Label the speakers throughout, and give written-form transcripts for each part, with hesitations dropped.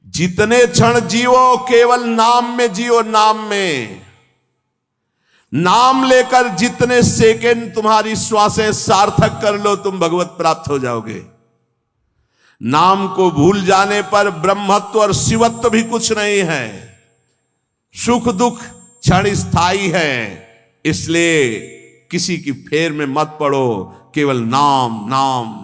Speaker 1: जितने क्षण जियो केवल नाम में जियो, नाम में। नाम लेकर जितने सेकंड तुम्हारी श्वासें सार्थक कर लो, तुम भगवत प्राप्त हो जाओगे। नाम को भूल जाने पर ब्रह्मत्व और शिवत्व भी कुछ नहीं है। सुख दुख क्षण स्थायी है, इसलिए किसी की फेर में मत पड़ो। केवल नाम नाम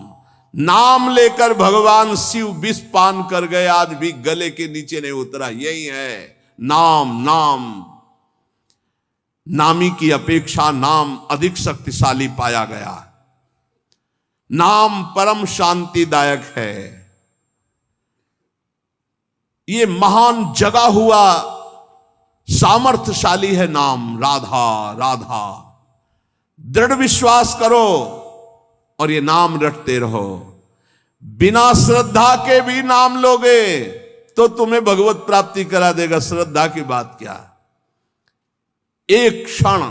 Speaker 1: नाम लेकर भगवान शिव विष पान कर गए, आज भी गले के नीचे नहीं उतरा। यही है नाम। नाम नामी की अपेक्षा नाम अधिक शक्तिशाली पाया गया। नाम परम शांतिदायक है। ये महान जगा हुआ सामर्थ्यशाली है नाम। राधा राधा दृढ़ विश्वास करो और ये नाम रटते रहो। बिना श्रद्धा के भी नाम लोगे तो तुम्हें भगवत प्राप्ति करा देगा। श्रद्धा की बात क्या। एक क्षण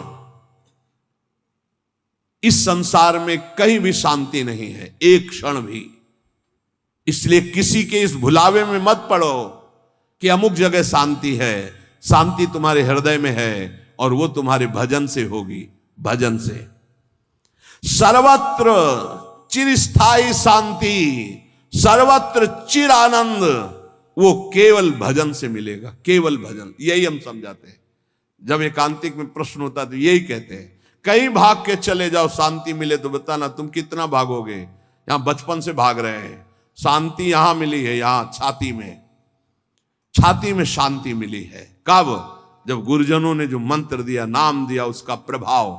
Speaker 1: इस संसार में कहीं भी शांति नहीं है, एक क्षण भी। इसलिए किसी के इस भुलावे में मत पड़ो कि अमुक जगह शांति है। शांति तुम्हारे हृदय में है और वो तुम्हारे भजन से होगी। भजन से सर्वत्र चिरस्थायी शांति, सर्वत्र चिर आनंद, वो केवल भजन से मिलेगा। केवल भजन, यही हम समझाते हैं। जब एकांतिक में प्रश्न होता है तो यही कहते हैं, कहीं भाग के चले जाओ शांति मिले तो बताना तुम कितना भागोगे। यहां बचपन से भाग रहे हैं, शांति यहां मिली है, यहां छाती में शांति मिली है। कब? जब गुरुजनों ने जो मंत्र दिया, नाम दिया, उसका प्रभाव।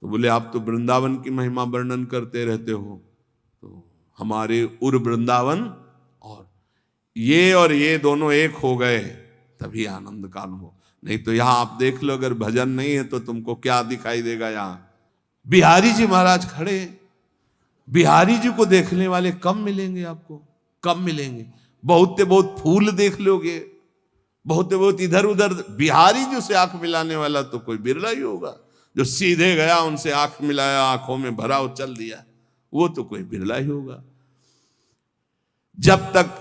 Speaker 1: तो बोले आप तो वृंदावन की महिमा वर्णन करते रहते हो, तो हमारे उर वृंदावन और ये दोनों एक हो गए तभी आनंद का अनुभव। नहीं तो यहां आप देख लो, अगर भजन नहीं है तो तुमको क्या दिखाई देगा। यहां बिहारी जी महाराज खड़े, बिहारी जी को देखने वाले कम मिलेंगे आपको, कम मिलेंगे। बहुत फूल देख लोगे, बहुत इधर उधर, बिहारी जी से आंख मिलाने वाला तो कोई बिरला ही होगा। जो सीधे गया उनसे आंख मिलाया, आंखों में भरा और चल दिया, वो तो कोई बिरला ही होगा। जब तक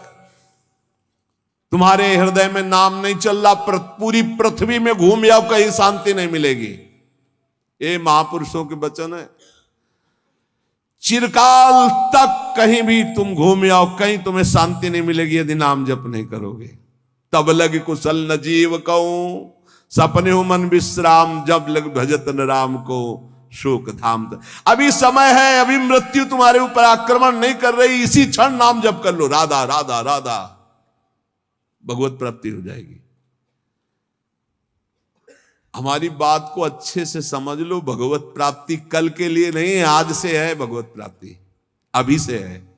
Speaker 1: तुम्हारे हृदय में नाम नहीं चल रहा, पूरी पृथ्वी में घूम जाओ, कहीं शांति नहीं मिलेगी। ये महापुरुषों के वचन है। चिरकाल तक कहीं भी तुम घूम आओ, कहीं तुम्हें शांति नहीं मिलेगी यदि नाम जप नहीं करोगे। तब लग कुशल न जीव कहूं, सपने हो मन विश्राम, जब लग भजत न राम को शोक धाम। अभी समय है, अभी मृत्यु तुम्हारे ऊपर आक्रमण नहीं कर रही, इसी क्षण नाम जप कर लो। राधा राधा राधा, भगवत प्राप्ति हो जाएगी। हमारी बात को अच्छे से समझ लो। भगवत प्राप्ति कल के लिए नहीं है, आज से है। भगवत प्राप्ति अभी से है।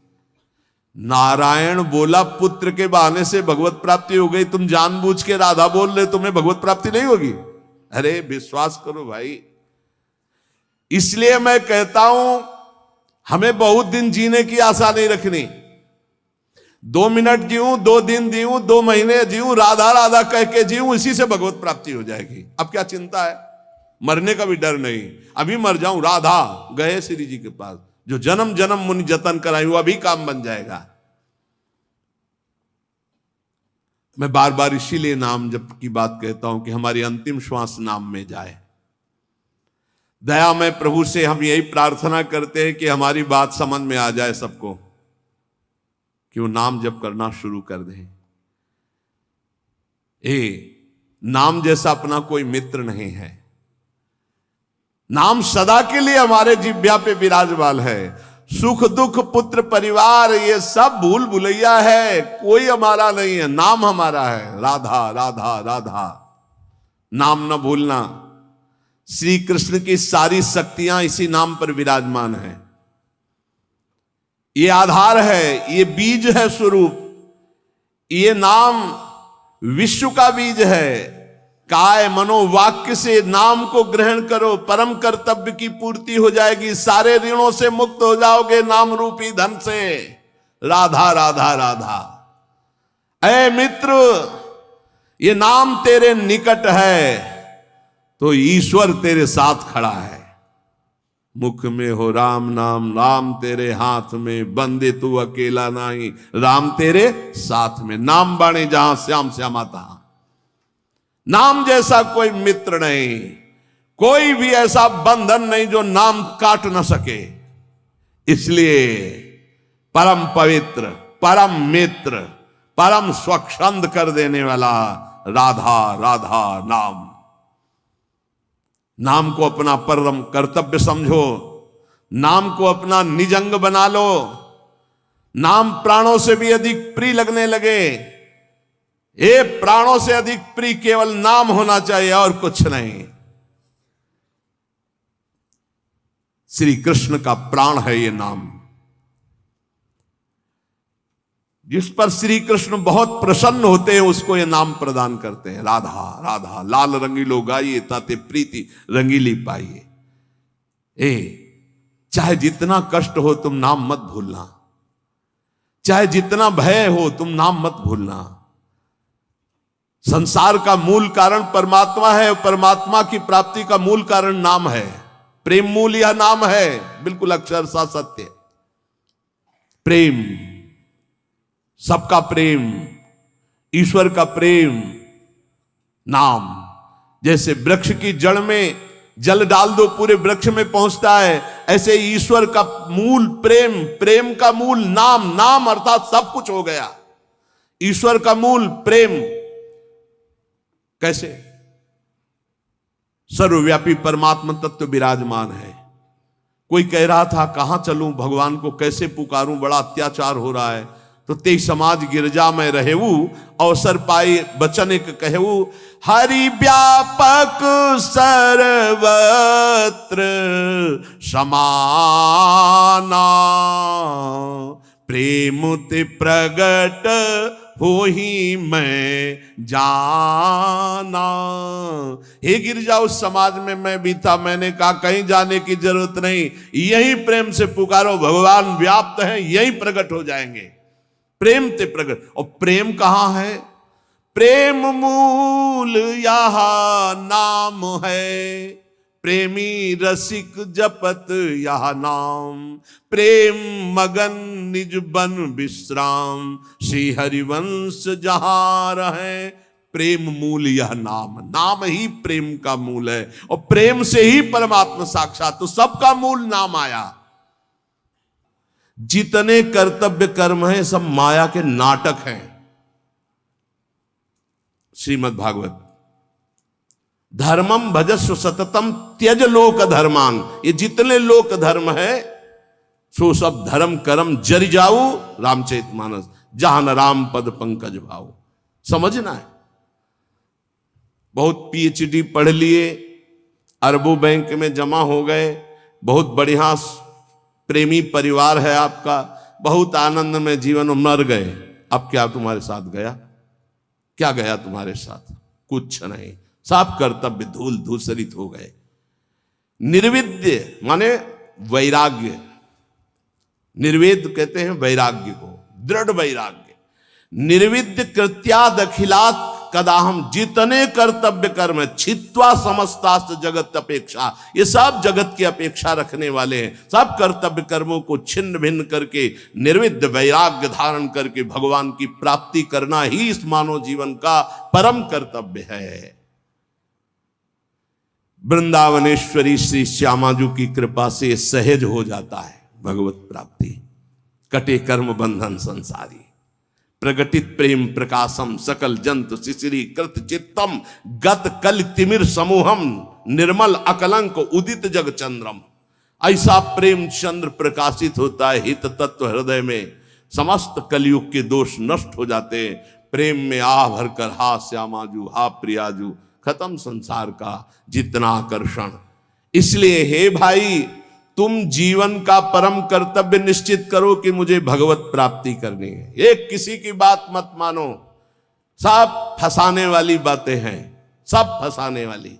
Speaker 1: नारायण बोला पुत्र के बहाने से भगवत प्राप्ति हो गई, तुम जानबूझ के राधा बोल रहे, तुम्हें भगवत प्राप्ति नहीं होगी। अरे विश्वास करो भाई। इसलिए मैं कहता हूं, हमें बहुत दिन जीने की आशा नहीं रखनी। 2 मिनट जीऊं, 2 दिन जीऊं, 2 महीने जीऊं, राधा राधा कह के जीऊं, इसी से भगवत प्राप्ति हो जाएगी। अब क्या चिंता है? मरने का भी डर नहीं। अभी मर जाऊं, राधा गए श्री जी के पास, जो जन्म जन्म मुनि जतन कराई, वो अभी काम बन जाएगा। मैं बार बार इसीलिए नाम जप की बात कहता हूं कि हमारी अंतिम श्वास नाम में जाए। दयामय प्रभु से हम यही प्रार्थना करते हैं कि हमारी बात समझ में आ जाए सबको, कि वो नाम जप करना शुरू कर दें। नाम जैसा अपना कोई मित्र नहीं है। नाम सदा के लिए हमारे जिह्वा पे विराजमान है। सुख दुख पुत्र परिवार ये सब भूल भुलैया है, कोई हमारा नहीं है, नाम हमारा है। राधा राधा राधा, नाम न भूलना। श्री कृष्ण की सारी शक्तियां इसी नाम पर विराजमान है। ये आधार है, ये बीज है स्वरूप। ये नाम विश्व का बीज है। काय मनोवाक्य से नाम को ग्रहण करो, परम कर्तव्य की पूर्ति हो जाएगी। सारे ऋणों से मुक्त हो जाओगे नाम रूपी धन से। राधा राधा राधा। ऐ मित्र, ये नाम तेरे निकट है तो ईश्वर तेरे साथ खड़ा है। मुख में हो राम नाम, राम तेरे हाथ में, बंदे तू अकेला नहीं, राम तेरे साथ में। नाम बाणे जहां श्याम श्यामा तहां। नाम जैसा कोई मित्र नहीं, कोई भी ऐसा बंधन नहीं जो नाम काट न सके। इसलिए परम पवित्र, परम मित्र, परम स्वच्छंद कर देने वाला राधा राधा नाम। नाम को अपना परम कर्तव्य समझो, नाम को अपना निजंग बना लो। नाम प्राणों से भी अधिक प्रिय लगने लगे। ये प्राणों से अधिक प्रिय केवल नाम होना चाहिए और कुछ नहीं। श्री कृष्ण का प्राण है ये नाम, जिस पर श्री कृष्ण बहुत प्रसन्न होते हैं उसको ये नाम प्रदान करते हैं। राधा राधा लाल रंगीलो गाइए, ताते प्रीति रंगीली पाइए। चाहे जितना कष्ट हो तुम नाम मत भूलना, चाहे जितना भय हो तुम नाम मत भूलना। संसार का मूल कारण परमात्मा है, परमात्मा की प्राप्ति का मूल कारण नाम है। प्रेम मूल यह नाम है, बिल्कुल अक्षरशः सत्य। प्रेम, सबका प्रेम, ईश्वर का प्रेम, नाम। जैसे वृक्ष की जड़ में जल डाल दो पूरे वृक्ष में पहुंचता है, ऐसे ईश्वर का मूल प्रेम, प्रेम का मूल नाम, नाम अर्थात सब कुछ हो गया। ईश्वर का मूल प्रेम। कैसे? सर्वव्यापी परमात्मा तत्व विराजमान है। कोई कह रहा था कहां चलूं, भगवान को कैसे पुकारूं, बड़ा अत्याचार हो रहा है। तो ते समाज गिरजा में रहेऊ, अवसर पाई बचन एक कहेऊ। हरि व्यापक सर्वत्र समाना, प्रेम ते प्रगट हो ही मैं जाना। हे गिरजा, उस समाज में मैं भी था, मैंने कहा कहीं जाने की जरूरत नहीं, यही प्रेम से पुकारो, भगवान व्याप्त है, यही प्रकट हो जाएंगे। प्रेम ते प्रगट। और प्रेम कहां है? प्रेम मूल यह नाम है, प्रेमी रसिक जपत यह नाम। प्रेम मगन निज बन विश्राम, श्री हरिवंश जहां रहे। प्रेम मूल यह नाम, नाम ही प्रेम का मूल है, और प्रेम से ही परमात्मा साक्षात। तो सबका मूल नाम आया। जितने कर्तव्य कर्म हैं सब माया के नाटक हैं। श्रीमद् भागवत, धर्मम भजस्व सततम त्यज लोक धर्मांग। ये जितने लोक धर्म है सो सब धर्म कर्म जरि जाऊ, रामचरितमानस, जहां न राम पद पंकज भाऊ। समझना है। बहुत पीएचडी पढ़ लिए, अरबों बैंक में जमा हो गए, बहुत बढ़िया प्रेमी परिवार है आपका, बहुत आनंद में जीवन में मर गए। अब क्या तुम्हारे साथ गया? क्या गया तुम्हारे साथ? कुछ नहीं। सब कर्तव्य धूल धूसरित हो गए। निर्विद्य माने वैराग्य, निर्वेद कहते हैं वैराग्य को, दृढ़ वैराग्य। निर्विद्य कृत्याद अखिलात कदाहम, जितने कर्तव्य कर्म है, छित्वा समस्तास्त जगत अपेक्षा, ये सब जगत की अपेक्षा रखने वाले हैं। सब कर्तव्य कर्मों को छिन्न भिन्न करके निर्विद्य वैराग्य धारण करके भगवान की प्राप्ति करना ही इस मानव जीवन का परम कर्तव्य है। वृंदावनेश्वरी श्री श्यामाजू की कृपा से सहज हो जाता है भगवत प्राप्ति। कटे कर्म बंधन संसारी, प्रगटित प्रेम प्रकाशम, सकल जंतु शिशिरी कृत चित्तम, गत कल तिमिर समूहम, निर्मल अकलंक उदित जग चंद्रम। ऐसा प्रेम चंद्र प्रकाशित होता है हित तत्व हृदय में, समस्त कलयुग के दोष नष्ट हो जाते हैं। प्रेम में आ भरकर हा श्यामाजू, हा प्रियाजू, खत्म संसार का जितना आकर्षण। इसलिए हे भाई, तुम जीवन का परम कर्तव्य निश्चित करो कि मुझे भगवत प्राप्ति करनी है। एक किसी की बात मत मानो, सब फंसाने वाली बातें हैं, सब फंसाने वाली।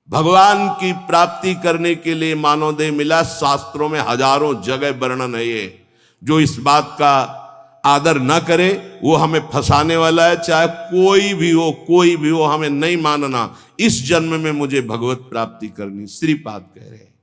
Speaker 1: भगवान की प्राप्ति करने के लिए मानव देह मिला, शास्त्रों में हजारों जगह वर्णन है ये। जो इस बात का आदर न करे वो हमें फंसाने वाला है। चाहे कोई भी हो, कोई भी हो, हमें नहीं मानना। इस जन्म में मुझे भगवत प्राप्ति करनी, श्रीपाद कह रहे हैं।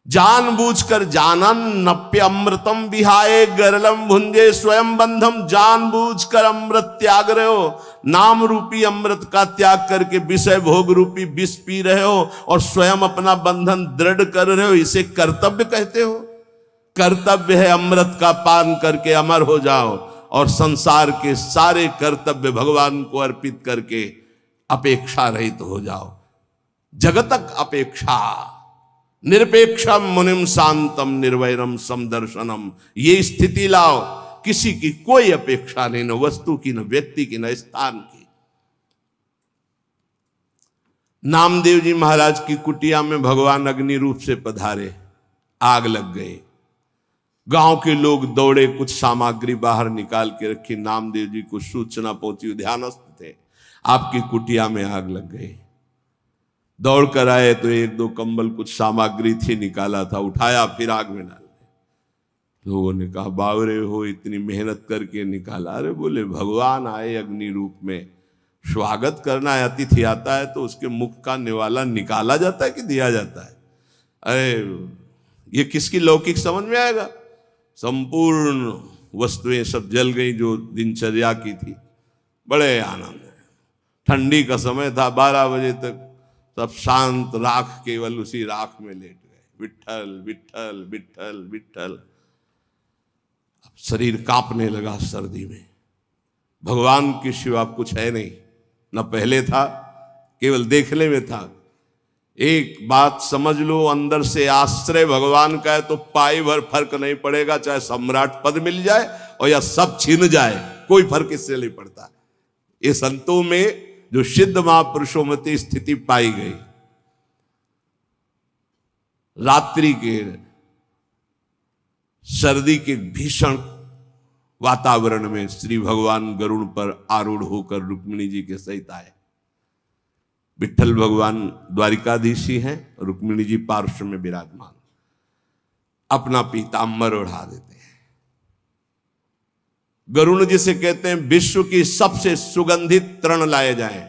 Speaker 1: जानबूझकर जानन नप्य अमृतम विहाय गरलम भुंजे स्वयं बंधम, जानबूझकर अमृत त्याग रहे हो, नाम रूपी अमृत का त्याग करके विषय भोग रूपी विष पी रहे हो और स्वयं अपना बंधन दृढ़ कर रहे हो, इसे कर्तव्य कहते हो? कर्तव्य है अमृत का पान करके अमर हो जाओ और संसार के सारे कर्तव्य भगवान को अर्पित करके अपेक्षा रहित हो जाओ। जगतक अपेक्षा निरपेक्षम मुनिम शांतम निर्वैरम समदर्शनम, ये स्थिति लाओ, किसी की कोई अपेक्षा नहीं, न वस्तु की, न व्यक्ति की, न स्थान की। नामदेव जी महाराज की कुटिया में भगवान अग्नि रूप से पधारे, आग लग गई। गांव के लोग दौड़े, कुछ सामग्री बाहर निकाल के रखी। नामदेव जी को सूचना पहुंची, ध्यानस्थ थे, आपकी कुटिया में आग लग गई। दौड़ कर आए तो एक दो कंबल, कुछ सामग्री थी, निकाला था, उठाया, फिर आग में डाल दिया। लोगों ने कहा बावरे हो, इतनी मेहनत करके निकाला। अरे बोले भगवान आए अग्नि रूप में, स्वागत करना है, अतिथि आता है तो उसके मुख का निवाला निकाला जाता है कि दिया जाता है? अरे ये किसकी लौकिक समझ में आएगा? संपूर्ण वस्तुएं सब जल गई जो दिनचर्या की थी। बड़े आनंद है। ठंडी का समय था, 12 बजे तक सब शांत, राख केवल उसी राख में लेट गए। विट्ठल विट्ठल विट्ठल विट्ठल। अब शरीर कांपने लगा सर्दी में। भगवान के सिवा कुछ है नहीं, न पहले था, केवल देखने में था। एक बात समझ लो, अंदर से आश्रय भगवान का है तो पाई भर फर्क नहीं पड़ेगा, चाहे सम्राट पद मिल जाए और या सब छीन जाए, कोई फर्क इससे नहीं पड़ता। ये संतों में जो सिद्ध महापुरुषों में स्थिति पाई गई। रात्रि के सर्दी के भीषण वातावरण में श्री भगवान गरुड़ पर आरूढ़ होकर रुक्मिणी जी के सहित आए। विट्ठल भगवान द्वारिकाधीश ही हैं, रुक्मिणी जी पार्श्व में विराजमान, अपना पीताम्बर ओढ़ा देते हैं। गरुड़ जिसे कहते हैं विश्व की सबसे सुगंधित तृण लाए जाएं,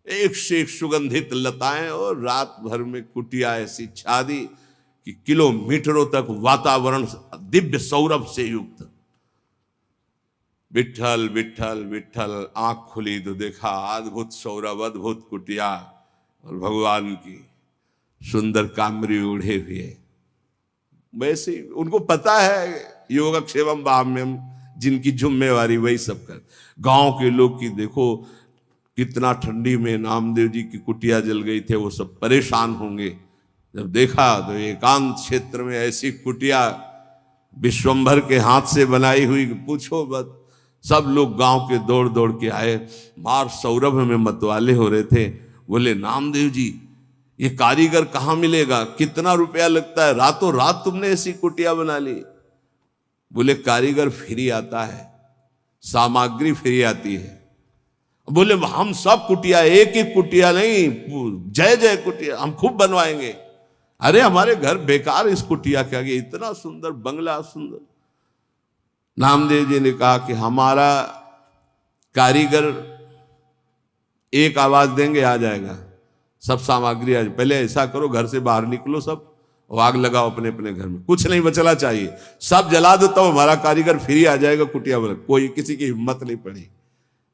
Speaker 1: एक से एक सुगंधित लताएं, और रात भर में कुटिया ऐसी छा दी कि किलोमीटरों तक वातावरण दिव्य सौरभ से युक्त। विट्ठल विट्ठल विट्ठल, आंख खुली तो देखा अद्भुत सौरभ, अद्भुत कुटिया और भगवान की सुंदर कामरी ओढ़े हुए। वैसे उनको पता है योगक्षेमम बाह्यम, जिनकी जिम्मेवारी वही सब कर। गांव के लोग की देखो कितना ठंडी में नामदेव जी की कुटिया जल गई थे, वो सब परेशान होंगे। जब देखा तो एकांत क्षेत्र में ऐसी कुटिया विश्वंभर के हाथ से बनाई हुई, पूछो मत। सब लोग गांव के दौड़ दौड़ के आए, मार सौरभ में मतवाले हो रहे थे। बोले नामदेव जी ये कारीगर कहाँ मिलेगा, कितना रुपया लगता है, रातों रात तुमने ऐसी कुटिया बना ली? बोले कारीगर फ्री आता है, सामग्री फ्री आती है। बोले हम सब कुटिया, एक एक कुटिया नहीं, जय जय कुटिया हम खूब बनवाएंगे। अरे हमारे घर बेकार इस कुटिया के आगे, इतना सुंदर बंगला सुंदर। नामदेव जी ने कहा कि हमारा कारीगर एक आवाज देंगे आ जाएगा, सब सामग्री आज। पहले ऐसा करो घर से बाहर निकलो सब, और आग लगाओ अपने अपने घर में, कुछ नहीं बचना चाहिए, सब जला दो, तब हमारा कारीगर फ्री आ जाएगा कुटिया बना। कोई किसी की हिम्मत नहीं पड़ी।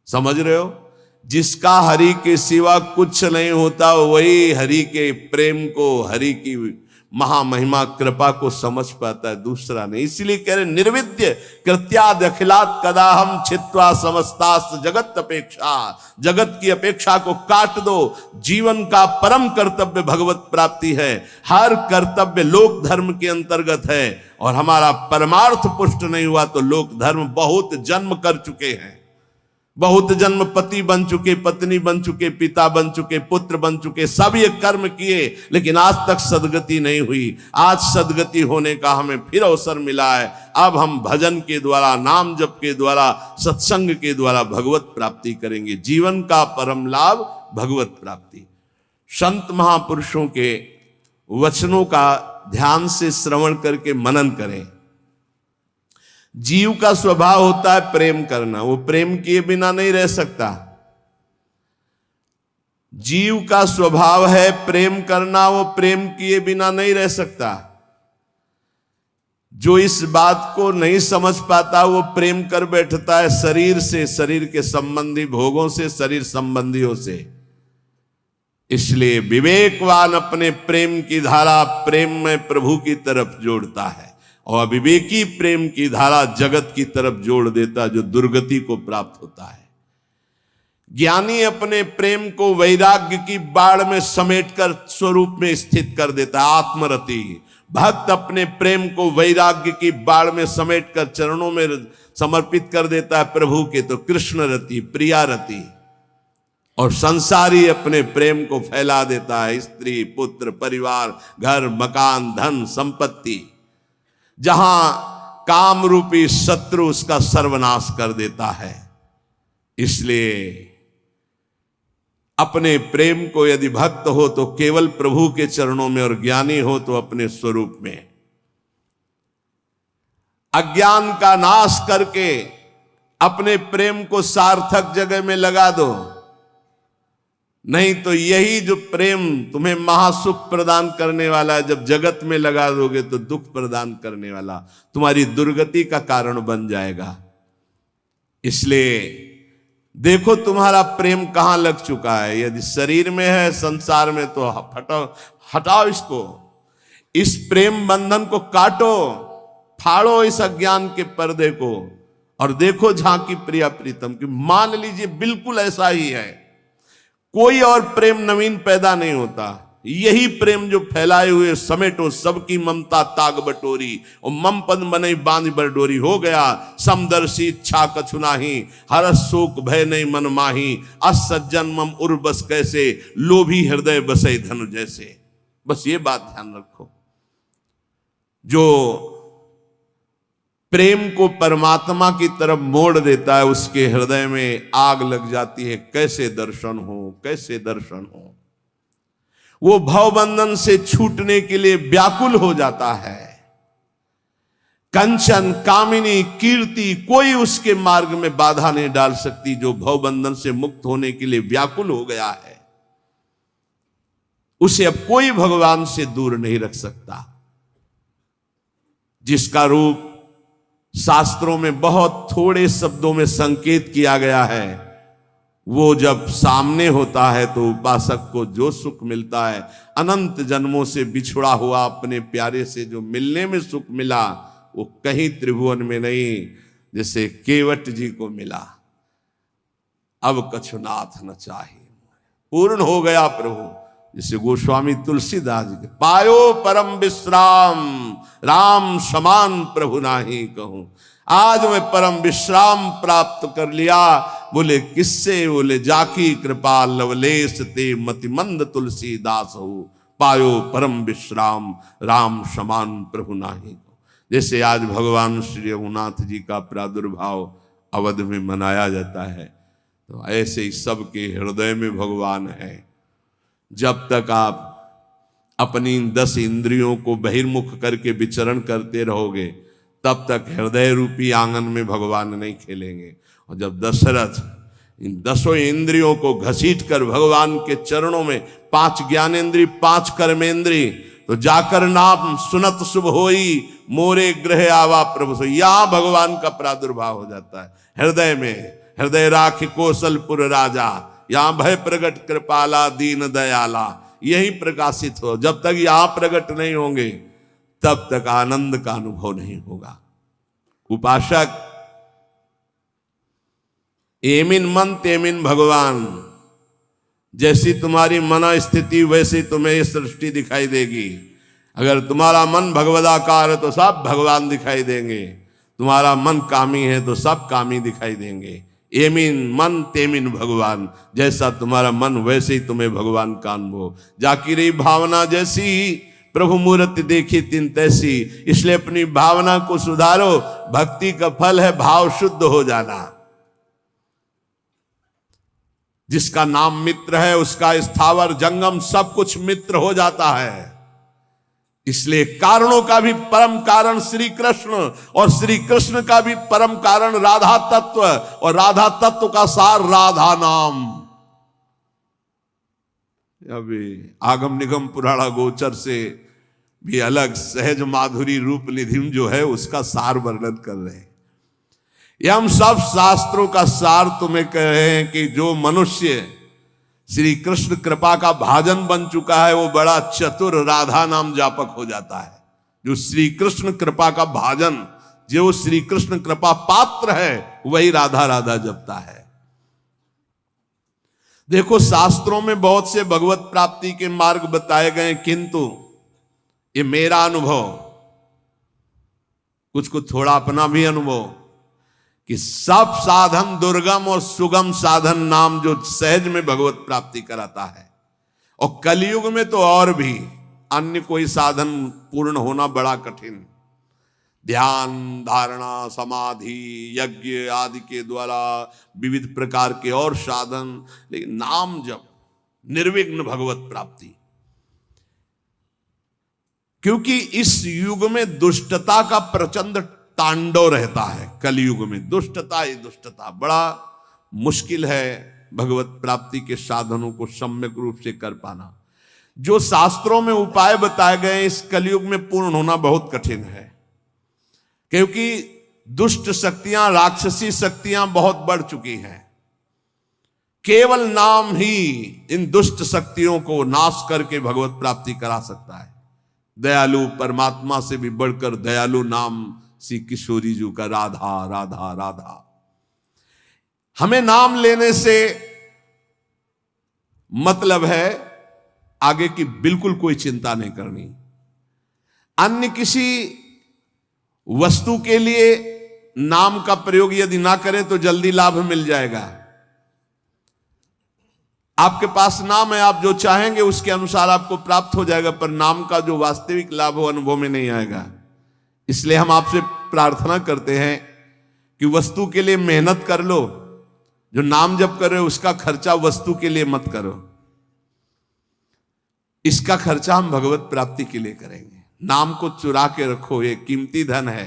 Speaker 1: समझ रहे हो? जिसका हरि के सिवा कुछ नहीं होता, वही हरि के प्रेम को, हरि की महामहिमा कृपा को समझ पाता है, दूसरा नहीं। इसलिए कह रहे निर्विद्य कृत्याद अखिलात कदा हम छित्वा समस्तास्त जगत अपेक्षा। जगत की अपेक्षा को काट दो। जीवन का परम कर्तव्य भगवत प्राप्ति है। हर कर्तव्य लोक धर्म के अंतर्गत है, और हमारा परमार्थ पुष्ट नहीं हुआ तो लोक धर्म बहुत जन्म कर चुके हैं, बहुत जन्म पति बन चुके, पत्नी बन चुके, पिता बन चुके, पुत्र बन चुके, सब ये कर्म किए, लेकिन आज तक सदगति नहीं हुई। आज सदगति होने का हमें फिर अवसर मिला है। अब हम भजन के द्वारा, नाम जप के द्वारा, सत्संग के द्वारा भगवत प्राप्ति करेंगे। जीवन का परम लाभ भगवत प्राप्ति। संत महापुरुषों के वचनों का ध्यान से श्रवण करके मनन करें। जीव का स्वभाव होता है प्रेम करना, वो प्रेम किए बिना नहीं रह सकता। जीव का स्वभाव है प्रेम करना, वो प्रेम किए बिना नहीं रह सकता। जो इस बात को नहीं समझ पाता वो प्रेम कर बैठता है शरीर से, शरीर के संबंधी भोगों से, शरीर संबंधियों से। इसलिए विवेकवान अपने प्रेम की धारा प्रेम में प्रभु की तरफ जोड़ता है, और अविवेकी प्रेम की धारा जगत की तरफ जोड़ देता, जो दुर्गति को प्राप्त होता है। ज्ञानी अपने प्रेम को वैराग्य की बाढ़ में समेटकर स्वरूप में स्थित कर देता है, आत्मरति। भक्त अपने प्रेम को वैराग्य की बाढ़ में समेटकर चरणों में समर्पित कर देता है प्रभु के, तो कृष्ण रति, प्रिया रति। और संसारी अपने प्रेम को फैला देता है स्त्री, पुत्र, परिवार, घर, मकान, धन, संपत्ति, जहां काम रूपी शत्रु उसका सर्वनाश कर देता है। इसलिए अपने प्रेम को यदि भक्त हो तो केवल प्रभु के चरणों में, और ज्ञानी हो तो अपने स्वरूप में। अज्ञान का नाश करके अपने प्रेम को सार्थक जगह में लगा दो, नहीं तो यही जो प्रेम तुम्हें महासुख प्रदान करने वाला है, जब जगत में लगा दोगे तो दुख प्रदान करने वाला, तुम्हारी दुर्गति का कारण बन जाएगा। इसलिए देखो तुम्हारा प्रेम कहां लग चुका है। यदि शरीर में है, संसार में, तो हटाओ इसको, इस प्रेम बंधन को काटो, फाड़ो इस अज्ञान के पर्दे को, और देखो झांकी प्रिया प्रीतम की। मान लीजिए बिल्कुल ऐसा ही है, कोई और प्रेम नवीन पैदा नहीं होता, यही प्रेम जो फैलाए हुए समेटो सबकी ममता ताग बटोरी, और मम पद बनई बांध बरडोरी। हो गया समदर्शी इच्छा कछु नाही, हर शोक भय नहीं मन माही, असज्जन मम उर बस कैसे, लोभी हृदय बसई धनु जैसे। बस ये बात ध्यान रखो, जो प्रेम को परमात्मा की तरफ मोड़ देता है उसके हृदय में आग लग जाती है। कैसे दर्शन हो, कैसे दर्शन हो। वो भवबंधन से छूटने के लिए व्याकुल हो जाता है। कंचन, कामिनी, कीर्ति कोई उसके मार्ग में बाधा नहीं डाल सकती। जो भवबंधन से मुक्त होने के लिए व्याकुल हो गया है, उसे अब कोई भगवान से दूर नहीं रख सकता। जिसका रूप शास्त्रों में बहुत थोड़े शब्दों में संकेत किया गया है, वो जब सामने होता है तो उपासक को जो सुख मिलता है, अनंत जन्मों से बिछुड़ा हुआ अपने प्यारे से जो मिलने में सुख मिला, वो कहीं त्रिभुवन में नहीं, जैसे केवट जी को मिला। अब कछुनाथ न चाहिए, पूर्ण हो गया प्रभु। जैसे गोस्वामी तुलसीदास जी के, पायो परम विश्राम, राम समान प्रभु नाही कहूं। आज मैं परम विश्राम प्राप्त कर लिया। बोले किससे? बोले जाकी कृपा लवलेश ते मतिमंद तुलसीदास हो, पायो परम विश्राम, राम समान प्रभु नाही। जैसे आज भगवान श्री रघुनाथ जी का प्रादुर्भाव अवध में मनाया जाता है, तो ऐसे ही सबके हृदय में भगवान है। जब तक आप अपनी 10 इंद्रियों को बहिर्मुख करके विचरण करते रहोगे, तब तक हृदय रूपी आंगन में भगवान नहीं खेलेंगे। और जब दशरथ इन 10 इंद्रियों को घसीट कर भगवान के चरणों में, 5 ज्ञानेन्द्रिय 5 कर्मेंद्रिय, तो जाकर नाम सुनत शुभ होई, मोरे ग्रह आवा प्रभु सो। यहां भगवान का प्रादुर्भाव हो जाता है हृदय में। हृदय राखि कौशलपुर राजा, यहां भय प्रगट कृपाला दीन दयाला, यही प्रकाशित हो। जब तक यहां प्रकट नहीं होंगे, तब तक आनंद का अनुभव नहीं होगा। उपासक एमिन मन तेमिन भगवान, जैसी तुम्हारी मन स्थिति वैसी तुम्हें ये सृष्टि दिखाई देगी। अगर तुम्हारा मन भगवदाकार है तो सब भगवान दिखाई देंगे, तुम्हारा मन कामी है तो सब कामी दिखाई देंगे। एमिन मन तेमिन भगवान, जैसा तुम्हारा मन वैसे ही तुम्हें भगवान का अनुभव। जाकी रही भावना जैसी, प्रभु मूर्ति देखी तिन तैसी। इसलिए अपनी भावना को सुधारो। भक्ति का फल है भाव शुद्ध हो जाना। जिसका नाम मित्र है, उसका स्थावर जंगम सब कुछ मित्र हो जाता है। इसलिए कारणों का भी परम कारण श्री कृष्ण, और श्री कृष्ण का भी परम कारण राधा तत्व, और राधा तत्व का सार राधा नाम। अभी आगम निगम पुराणा गोचर से भी अलग सहज माधुरी रूप निधिम जो है उसका सार वर्णन कर रहे हैं। ये हम सब शास्त्रों का सार तुम्हें कह रहे हैं कि जो मनुष्य श्री कृष्ण कृपा का भाजन बन चुका है वो बड़ा चतुर राधा नाम जापक हो जाता है। जो श्री कृष्ण कृपा का भाजन, जो श्री कृष्ण कृपा पात्र है, वही राधा राधा जपता है। देखो शास्त्रों में बहुत से भगवत प्राप्ति के मार्ग बताए गए, किंतु ये मेरा अनुभव, कुछ को थोड़ा अपना भी अनुभव, कि सब साधन दुर्गम और सुगम साधन नाम जो सहज में भगवत प्राप्ति कराता है, और कलयुग में तो और भी अन्य कोई साधन पूर्ण होना बड़ा कठिन। ध्यान, धारणा, समाधि, यज्ञ आदि के द्वारा विविध प्रकार के और साधन, लेकिन नाम जप, निर्विघ्न भगवत प्राप्ति। क्योंकि इस युग में दुष्टता का प्रचंड तांडव रहता है। कलयुग में दुष्टता ही दुष्टता, बड़ा मुश्किल है भगवत प्राप्ति के साधनों को सम्यक रूप से कर पाना। जो शास्त्रों में उपाय बताए गए इस कलयुग में पूर्ण होना बहुत कठिन है, क्योंकि दुष्ट शक्तियां, राक्षसी शक्तियां बहुत बढ़ चुकी हैं। केवल नाम ही इन दुष्ट शक्तियों को नाश करके भगवत प्राप्ति करा सकता है। दयालु परमात्मा से भी बढ़कर दयालु नाम श्री किशोरी जी का, राधा राधा राधा। हमें नाम लेने से मतलब है आगे की बिल्कुल कोई चिंता नहीं करनी। अन्य किसी वस्तु के लिए नाम का प्रयोग यदि ना करें तो जल्दी लाभ मिल जाएगा। आपके पास नाम है, आप जो चाहेंगे उसके अनुसार आपको प्राप्त हो जाएगा, पर नाम का जो वास्तविक लाभ हो अनुभव में नहीं आएगा। इसलिए हम आपसे प्रार्थना करते हैं कि वस्तु के लिए मेहनत कर लो, जो नाम जप कर रहे हो उसका खर्चा वस्तु के लिए मत करो, इसका खर्चा हम भगवत प्राप्ति के लिए करेंगे। नाम को चुरा के रखो, ये कीमती धन है।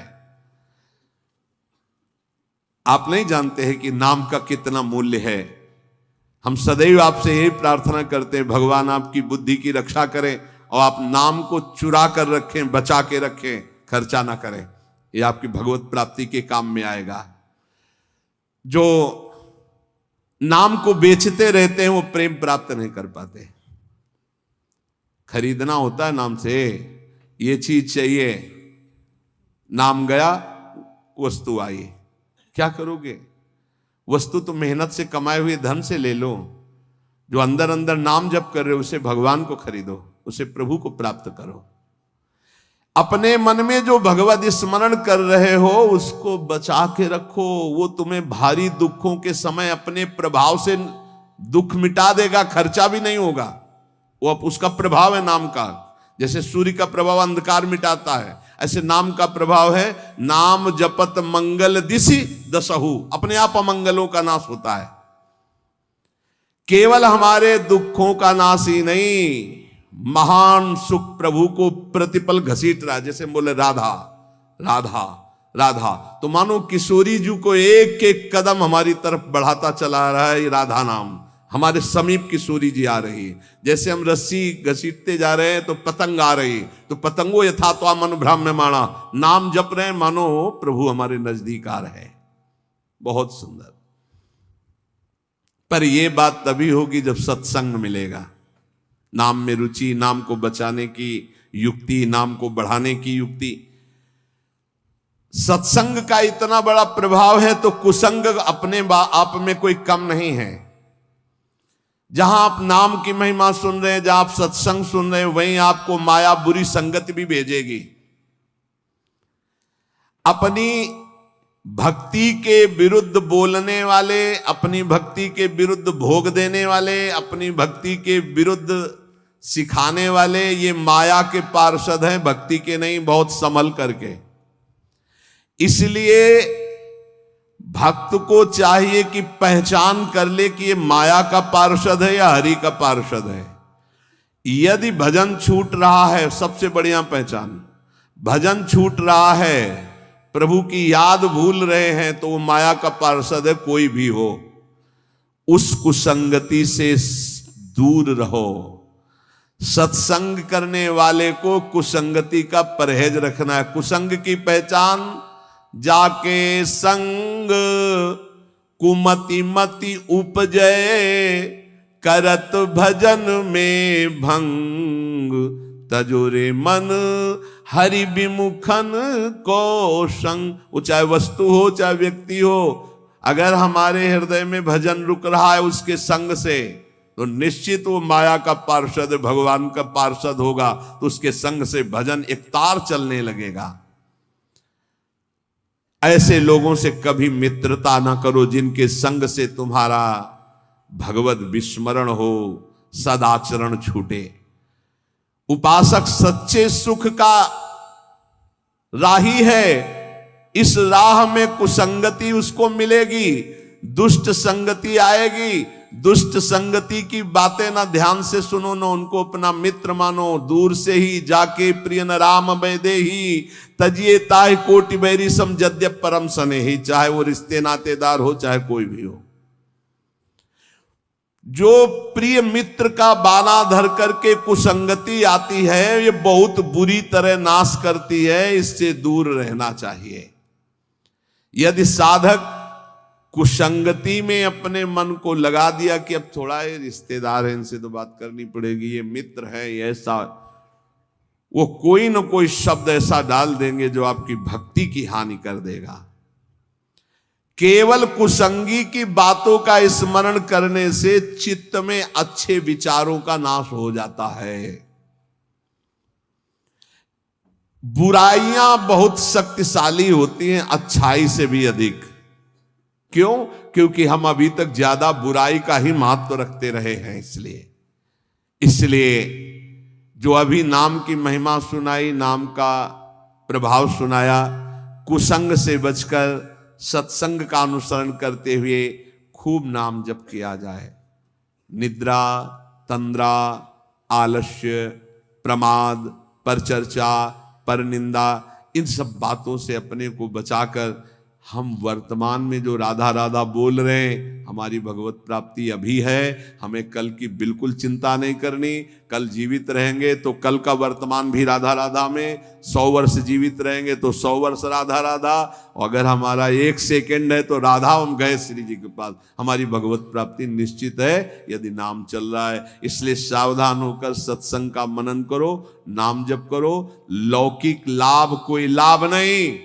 Speaker 1: आप नहीं जानते हैं कि नाम का कितना मूल्य है। हम सदैव आपसे यही प्रार्थना करते हैं, भगवान आपकी बुद्धि की रक्षा करें और आप नाम को चुरा कर रखें, बचा के रखें, खर्चा ना करें। ये आपकी भगवत प्राप्ति के काम में आएगा। जो नाम को बेचते रहते हैं वो प्रेम प्राप्त नहीं कर पाते। खरीदना होता है नाम से, ये चीज चाहिए, नाम गया वस्तु आई, क्या करोगे? वस्तु तो मेहनत से कमाए हुए धन से ले लो। जो अंदर अंदर नाम जप कर रहे हो उसे भगवान को खरीदो, उसे प्रभु को प्राप्त करो। अपने मन में जो भगवत स्मरण कर रहे हो उसको बचा के रखो, वो तुम्हें भारी दुखों के समय अपने प्रभाव से दुख मिटा देगा, खर्चा भी नहीं होगा। वो उसका प्रभाव है नाम का। जैसे सूर्य का प्रभाव अंधकार मिटाता है, ऐसे नाम का प्रभाव है। नाम जपत मंगल दिशि दसहु, अपने आप अमंगलों का नाश होता है। केवल हमारे दुखों का नाश ही नहीं, महान सुख प्रभु को प्रतिपल घसीट रहा है। जैसे बोले राधा राधा राधा, तो मानो किशोरी जी को एक एक कदम हमारी तरफ बढ़ाता चला रहा है ये राधा नाम। हमारे समीप किशोरी जी आ रही है। जैसे हम रस्सी घसीटते जा रहे हैं तो पतंग आ रही, तो पतंगो यथा तो मन भ्राम्यमाणा, नाम जप रहे हैं मानो प्रभु हमारे नजदीक आ रहे हैं। बहुत सुंदर। पर यह बात तभी होगी जब सत्संग मिलेगा। नाम में रुचि, नाम को बचाने की युक्ति, नाम को बढ़ाने की युक्ति। सत्संग का इतना बड़ा प्रभाव है तो कुसंग अपने आप में कोई कम नहीं है। जहां आप नाम की महिमा सुन रहे हैं, जहां आप सत्संग सुन रहे हैं, वहीं आपको माया बुरी संगति भी भेजेगी। अपनी भक्ति के विरुद्ध बोलने वाले, अपनी भक्ति के विरुद्ध भोग देने वाले, अपनी भक्ति के विरुद्ध सिखाने वाले, ये माया के पार्षद हैं, भक्ति के नहीं। बहुत संभल करके। इसलिए भक्त को चाहिए कि पहचान कर ले कि ये माया का पार्षद है या हरि का पार्षद है। यदि भजन छूट रहा है, सबसे बढ़िया पहचान, भजन छूट रहा है, प्रभु की याद भूल रहे हैं, तो वो माया का पार्षद है। कोई भी हो, उस कुसंगति से दूर रहो। सत्संग करने वाले को कुसंगति का परहेज रखना है। कुसंग की पहचान, जाके संग कुमति मति उपजय, करत भजन में भंग, तजुरे मन हरि विमुखन को संग। वो चाहे वस्तु हो चाहे व्यक्ति हो, अगर हमारे हृदय में भजन रुक रहा है उसके संग से, तो निश्चित वो माया का पार्षद, भगवान का पार्षद होगा, तो उसके संग से भजन एक तार चलने लगेगा। ऐसे लोगों से कभी मित्रता ना करो जिनके संग से तुम्हारा भगवत विस्मरण हो, सदाचरण छूटे। उपासक सच्चे सुख का राही है, इस राह में कुसंगति उसको मिलेगी, दुष्ट संगति आएगी। दुष्ट संगति की बातें ना ध्यान से सुनो, ना उनको अपना मित्र मानो। दूर से ही जाके प्रिय न राम वैदे ही, तजिए ताहि कोटि बैरी सम जद्यप परम सने ही। चाहे वो रिश्ते नातेदार हो चाहे कोई भी हो, जो प्रिय मित्र का बाना धर करके कुसंगति आती है, ये बहुत बुरी तरह नाश करती है, इससे दूर रहना चाहिए। यदि साधक कुसंगति में अपने मन को लगा दिया कि अब थोड़ा ये रिश्तेदार है, इनसे तो बात करनी पड़ेगी, ये मित्र है, ये ऐसा, वो कोई न कोई शब्द ऐसा डाल देंगे जो आपकी भक्ति की हानि कर देगा। केवल कुसंगी की बातों का स्मरण करने से चित्त में अच्छे विचारों का नाश हो जाता है। बुराइयां बहुत शक्तिशाली होती हैं अच्छाई से भी अधिक। क्यों? क्योंकि हम अभी तक ज्यादा बुराई का ही महत्व रखते रहे हैं। इसलिए जो अभी नाम की महिमा सुनाई, नाम का प्रभाव सुनाया, कुसंग से बचकर सत्संग का अनुसरण करते हुए खूब नाम जप किया जाए। निद्रा, तंद्रा, आलस्य, प्रमाद, परचर्चा, परनिंदा, इन सब बातों से अपने को बचाकर हम वर्तमान में जो राधा राधा बोल रहे हैं, हमारी भगवत प्राप्ति अभी है। हमें कल की बिल्कुल चिंता नहीं करनी। कल जीवित रहेंगे तो कल का वर्तमान भी राधा राधा में, 100 वर्ष जीवित रहेंगे तो 100 वर्ष राधा राधा, और अगर हमारा 1 सेकंड है तो राधा हम गए श्री जी के पास। हमारी भगवत प्राप्ति निश्चित है यदि नाम चल रहा है। इसलिए सावधान होकर सत्संग का मनन करो, नाम जप करो। लौकिक लाभ कोई लाभ नहीं,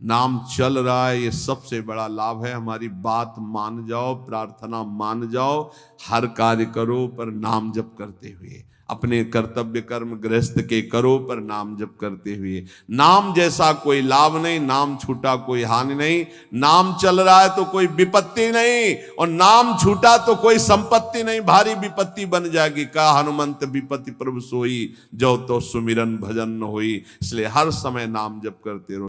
Speaker 1: नाम चल रहा है, ये सबसे बड़ा लाभ है। हमारी बात मान जाओ, प्रार्थना मान जाओ, हर कार्य करो पर नाम जप करते हुए। अपने कर्तव्य कर्म गृहस्थ के करो पर नाम जप करते हुए। नाम जैसा कोई लाभ नहीं, नाम छूटा कोई हानि नहीं। नाम चल रहा है तो कोई विपत्ति नहीं, और नाम छूटा तो कोई संपत्ति नहीं, भारी विपत्ति बन जाएगी। का हनुमंत विपत्ति प्रभु सोई, जो तो सुमिरन भजन न होई। इसलिए हर समय नाम जप करते रहो।